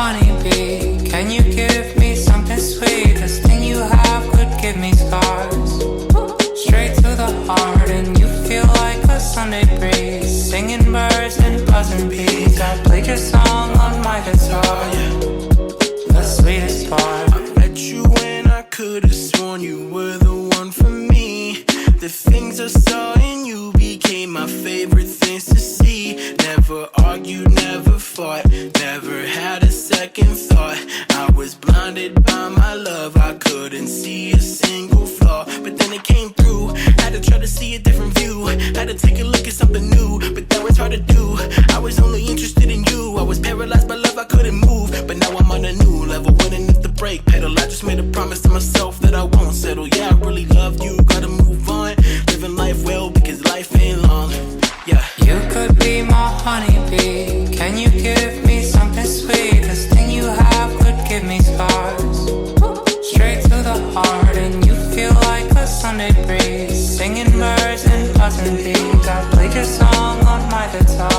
honeybee? Can you give me something sweet? This thing you have could give me scars. Straight to the heart, and you feel like a Sunday breeze. Singing birds and buzzing bees. I played your song on my guitar. The sweetest part. I met you when I could have sworn you were the one for me. The things I saw in you became my favorite things to see. Never argued, never fought, never had a second thought. I was blinded by my love, I couldn't see a single flaw. But then it came through, had to try to see a different view. Had to take a look at something new, but that was hard to do. I was only interested in you, I was paralyzed by love, I couldn't move. But now I'm on a new level, winning at the brake pedal. I just made a promise to myself that I won't settle. Yeah, I really love you, gotta move on. Living life well because life ain't long. Yeah. You could be my honeybee. Can you give me something sweet? This thing you have could give me scars. Straight to the heart, and you feel like a Sunday breeze. Singing birds and buzzing bees. I played your song on my guitar.